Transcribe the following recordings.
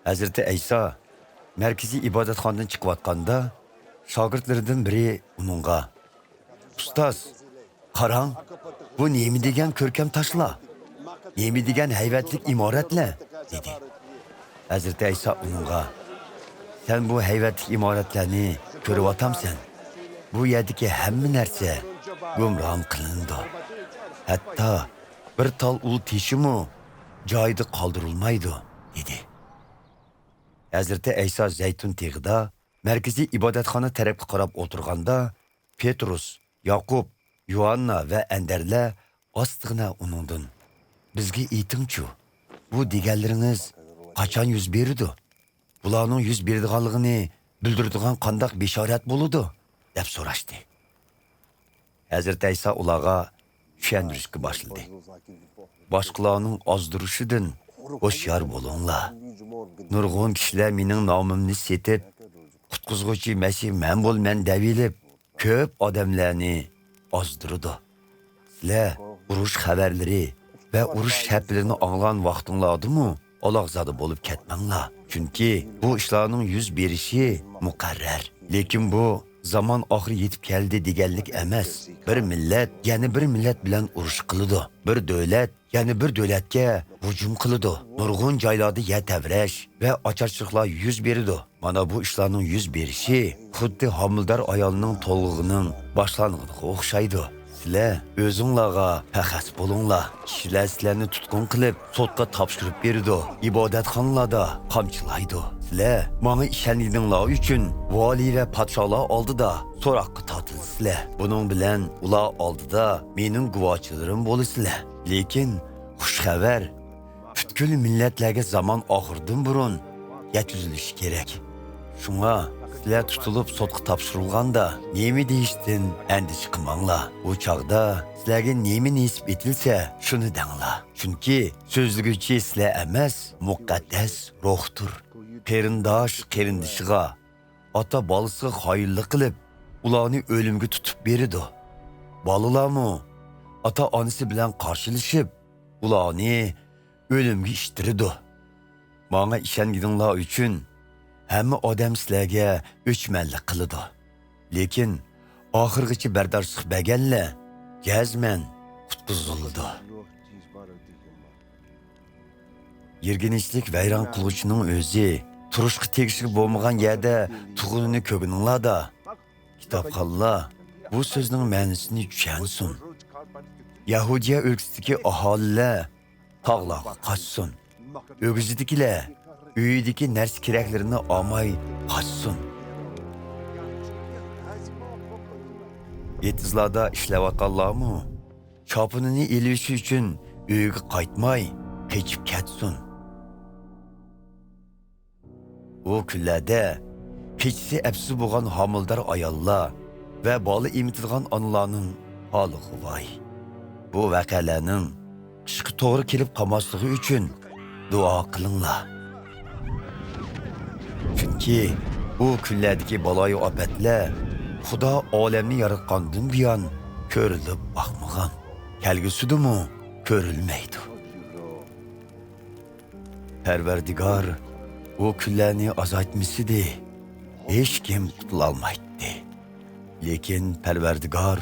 Hazreti İsa merkezi ibodatxonadan chiqayotganda shogirdlaridan biri uningga ustoz, qarang, bu nima degan ko'rkam toshlar, nima degan haybatlik imoratlar dedi. Hazreti İsa uningga sen bu haybatlik imoratlarni ko'ryotamsan. Bu yerdagi hamma narsa gumron qilindi. Hatto bir tal ul teshimi joyida qoldirilmaydi dedi. Hazreti İsa Zaytun teg'ida markaziy ibodatxona tarafga qarab o'tirganda Petrus, Yaqub, Yuhanna va Anderlar ostig'ina uningdan bizga aytingchi, bu deganlaringiz qachon yuz berdi? Bularning yuz beradiganligini bildiradigan qanday bishorat bo'ladi deb so'rashdi. Hazreti İsa ularga tushuntirishga boshladi. Boshqalarning ozdirishidan hoşyar bo'linglar. Nurg'un kishilar mening nomimni setib, qutqizg'uvchi Masih men bo'lman deb elib, ko'p odamlarni ozdirdi. Sizlar urush xabarlari va urush shaplarini anglagan vaqtinglardimi aloqzada bo'lib ketmanglar. Chunki bu ishlarning yuz berishi muqarrar. Lekin bu zaman oxiri yetib keldi deganlik emas. Bir millat yana bir millat bilan urush qiladi. Bir davlat yana bir davlatga hujum qiladi. Nurg'un joylarda yer tavrash va ocharchiliklar yuz beradi. Mana bu ishlarning yuz berishi xuddi homildor ayolning to'lg'ining boshlanganiga o'xshaydi. Sizlar o'zinglarga faxas bo'linglar. Kishilar sizlarni tutqun qilib, sotga topshirib berdi. Ibodatxonalarda qamchilaydi. Sizlar menga ishoninglar uchun vali va podsholar oldida so'roqqa tortilsizlar. Buning bilan ular oldida mening guvohchilarim bo'lasizlar. Lekin xushxabar butkul millatlarga zaman oxirdan burun yetkazilishi kerak. Shunga sizlar tutilib sotqa topshirilganda nima deyishdan andish qilmanglar. U chog'da sizlarga nima nisb etilsa shuni danglar. Chunki so'zliguchi sizlar emas, muqaddas ruhdir. Qarindosh qarindishiga, ota bolasiga xoinlik qilib, ularni o'limga tutib beradi. Bolalarmi ota onasi bilan qarshilashib, ularni o'limga ishtiradi. Menga ishonganinglar uchun hamma odam sizlarga o'chmanlik qiladi. Lekin oxirgacha bardoshlik berganlar jazman qutqiziladi. Yerginishlik vayron qiluvchining o'zi turishga tegishli bo'lmagan yerda tug'ilini ko'gninglarda. Kitobxonlar bu so'zning ma'nosini tushunsin. Yahudiya o'lkasidagi aholilar tog'larga qochsin. O'g'zidikilar uyidagi narsa keraklarini olmay qochsin. Yetizlarda ishlayotganlarmi chopunini elishi uchun uyiga qaytmay qochib ketsin. O kunlarda kechisi absiz bo'lgan homildor ayollar va bola emitadigan onalarning holi voy. Bu voqealarning qishga to'g'ri kelib qolmasligi uchun duo qilinglar. Chunki bu kunlardagi baloyi ofatlar Xudo olamni yaratgandan buyon ko'rilib boqmagan. Kelgusidimi ko'rilmaydi. Parvardigor o kunlarni azaytmasidi, hech kim qutulolmaydi. Lekin Parvardigor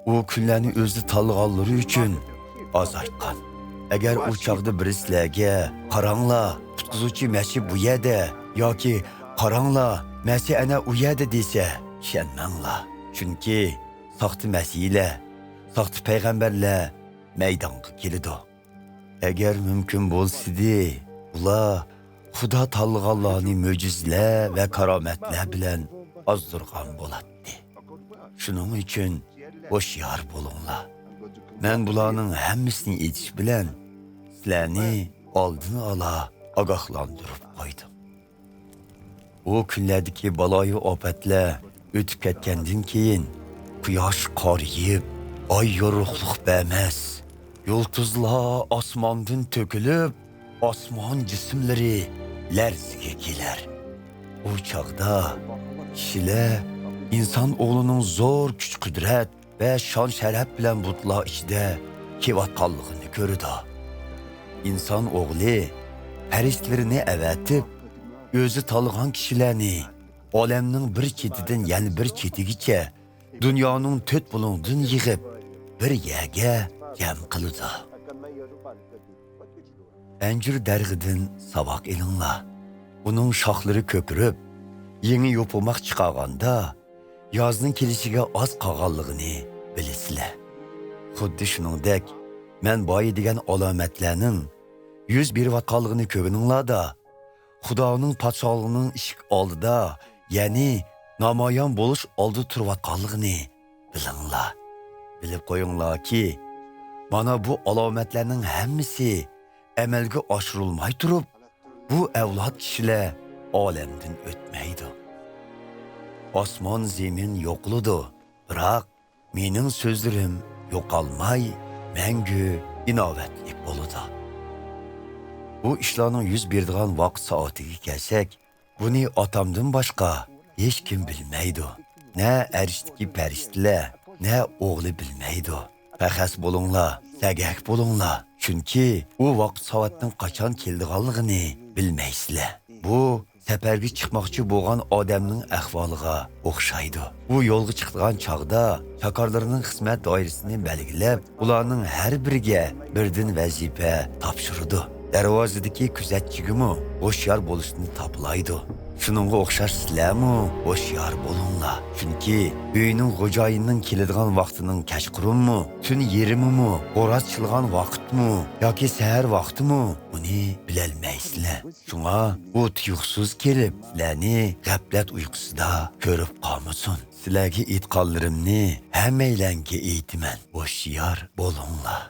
o kunlarni o'zi tanlaganlari uchun azaytgan. Agar u chaqda birislarga qaranglar, qutqizuvchi Masih bu yerda yoki qaranglar, Masih ana u yerda desa, ishonmanglar. Chunki soxta masihlar, soxta payg'ambarlar maydonga keladi. Agar mumkin bo'lsa-di, ular Xudo tanlaganlarni mo'jizalar va karomatlar bilan ozdirgan bo'ladi. Shuning uchun hoşyar bo'linglar. Men bularning hammasini aytish bilan sizlarni oldini ola ogohlantirib qo'ydim. O kunlardagi baloyi ofatlar o'tib ketgandan keyin quyosh qoriyib, oy yorug'lik bermas, yulduzlar osmondan to'kilib, osmon jismlari larziga kelar. O chaqda kishilar inson o'g'lining zo'r kuch-qudrat va shon-sharaf bilan butlar ichida kelayotganligini ko'rdi. İnson o'g'li farishtalarni avatib, o'zi tanıgan kishilarni olamning bir chetidan yana bir chetigacha dunyoning to'rt bulungdan yig'ib bir yerga jam qiladi. Anjir darg'idan saboq ilinglar. Uning shoxlari ko'pirib, yangi yo'pilmoq chiqarganda yozning kelishiga oz qolganligini bilasizlar. Xuddi shuningdek, men boy degan alomatlarning yuz berayotganligini ko'rininglarda, Xudoning podshohligining eshik oldida, ya'ni namoyon bo'lish oldi turayotganligini bilinglar. Bilib qo'yinglarki, mana bu alomatlarning hammasi amalga oshirilmay turib, bu avlod kishilar olamdan o'tmaydi. Osmon zemin yo'qludi, biroq mening so'zlarim yo'qolmay, mangu inovatli bo'ladi. Bu ishlarning yuz beradigan vaqt soatiga kelsak, buni otamdan boshqa hech kim bilmaydi. Ne erishdiki farishtalar, ne o'g'li bilmaydi. Faqat bo'linglar, sagak bo'linglar, chunki u vaqt soatning qachon keldiganligini bilmaysizlar. Bu safarga chiqmoqchi bo'lgan odamning ahvoliga o'xshaydi. U yo'lga chiqadigan chog'da chakorlarining xizmat doirasini belgilab, ularning har biriga birdan vazifa topshirdi. Darvozadagi kuzatchigimi hoşyar bo'lishni toplaydi. Shuningga o'xshash sizlarmi hoşyar bo'linglar. Chunki uyning xo'jayinining keladigan vaqtining kechqurunmi, tun yerimimi, qo'raz chilgan vaqtmi yoki sahar vaqtimi buni bilolmaysizlar. Shunga u tuyuqsiz kelib, sizlarni g'aflat uyqusida ko'rib qolmasin. Sizlarga aytganlarimni hammalarga aytaman. Hoşyar bo'linglar.